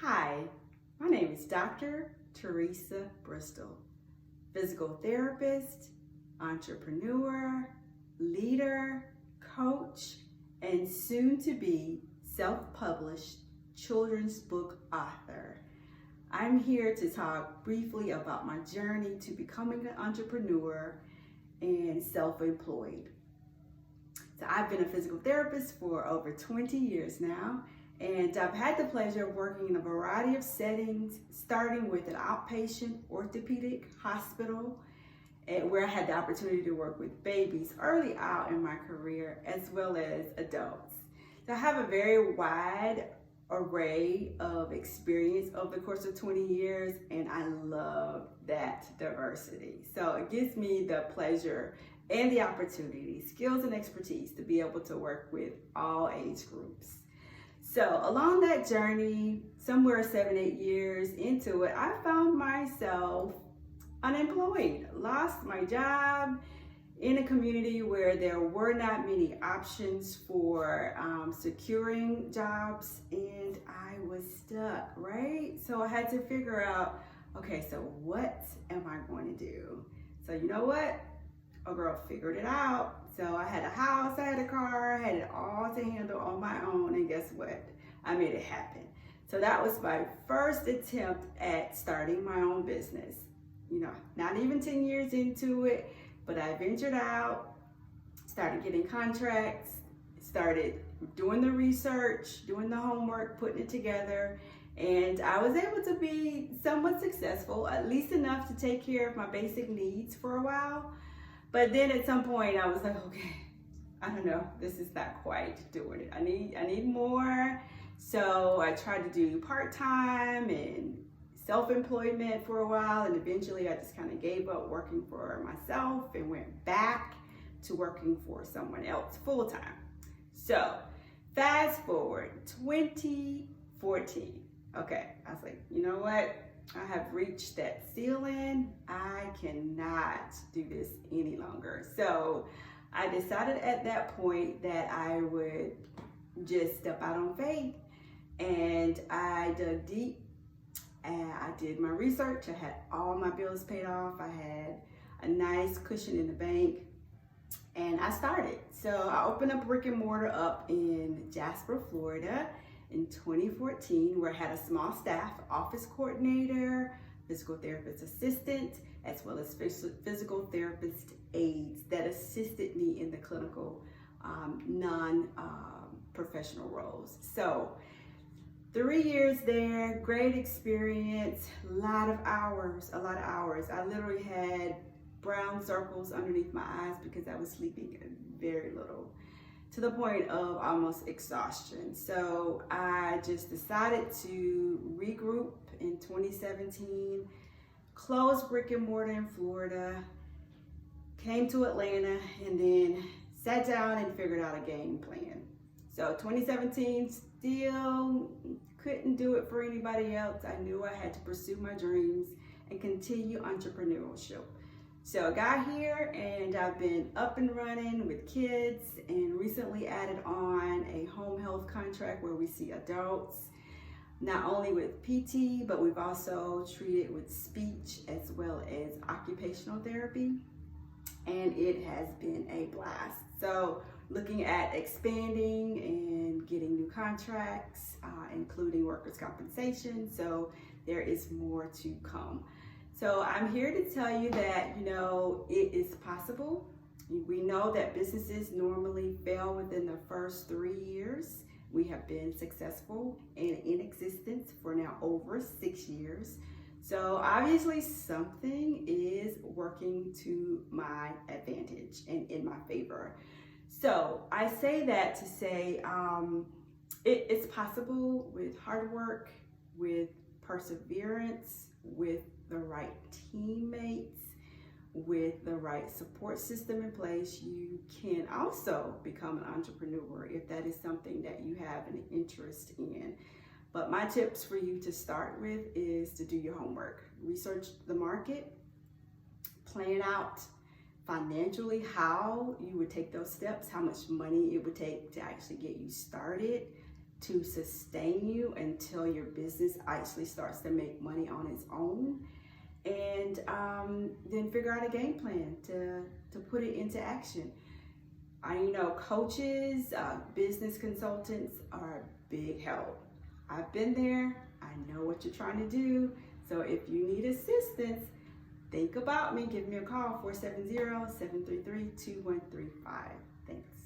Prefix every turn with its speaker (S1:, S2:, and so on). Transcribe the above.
S1: Hi, my name is Dr. Teresa Bristol, physical therapist, entrepreneur, leader, coach, and soon to be self-published children's book author. I'm here to talk briefly about my journey to becoming an entrepreneur and self-employed. So I've been a physical therapist for over 20 years now, and I've had the pleasure of working in a variety of settings, starting with an outpatient orthopedic hospital, where I had the opportunity to work with babies early out in my career, as well as adults. So I have a very wide array of experience over the course of 20 years, and I love that diversity. So it gives me the pleasure and the opportunity, skills and expertise to be able to work with all age groups. So along that journey, somewhere 7-8 years into it, I found myself unemployed, lost my job in a community where there were not many options for securing jobs, and I was stuck, right? So I had to figure out, okay, so what am I going to do? So you know what? A girl figured it out. So I had a house, I had a car, I had it all to handle on my own, and guess what? I made it happen. So that was my first attempt at starting my own business. You know, not even 10 years into it, but I ventured out, started getting contracts, started doing the research, doing the homework, putting it together, and I was able to be somewhat successful, at least enough to take care of my basic needs for a while. But then at some point I was like, okay, I don't know, this is not quite doing it. I need more. So I tried to do part-time and self-employment for a while, and eventually I just kind of gave up working for myself and went back to working for someone else full-time. So fast forward 2014. Okay, I was like, you know what? I have reached that ceiling. I cannot do this any longer. So I decided at that point that I would just step out on faith, and I dug deep and I did my research. I had all my bills paid off. I had a nice cushion in the bank, and I started. So I opened a brick and mortar up in Jasper, Florida in 2014, where I had a small staff, office coordinator, physical therapist assistant, as well as physical therapist aides that assisted me in the clinical non-professional roles. So 3 years there, great experience, a lot of hours. I literally had brown circles underneath my eyes because I was sleeping very little, to the point of almost exhaustion. So I just decided to regroup in 2017, closed brick and mortar in Florida, came to Atlanta, and then sat down and figured out a game plan. So 2017, still couldn't do it for anybody else. I knew I had to pursue my dreams and continue entrepreneurship. So I got here, and I've been up and running with kids, and recently added on a home health contract where we see adults, not only with PT, but we've also treated with speech as well as occupational therapy, and it has been a blast. So looking at expanding and getting new contracts, including workers' compensation. So there is more to come. So I'm here to tell you that, you know, it is possible. We know that businesses normally fail within the first 3 years. We have been successful and in existence for now over 6 years. So obviously something is working to my advantage and in my favor. So I say that to say it's possible with hard work, with perseverance, with the right teammates, with the right support system in place. You can also become an entrepreneur if that is something that you have an interest in. But my tips for you to start with is to do your homework. Research the market, plan out financially how you would take those steps, how much money it would take to actually get you started. to sustain you until your business actually starts to make money on its own. And then figure out a game plan to put it into action. I know coaches, business consultants are a big help. I've been there. I know what you're trying to do. So if you need assistance, think about me. Give me a call, 470-733-2135. Thanks.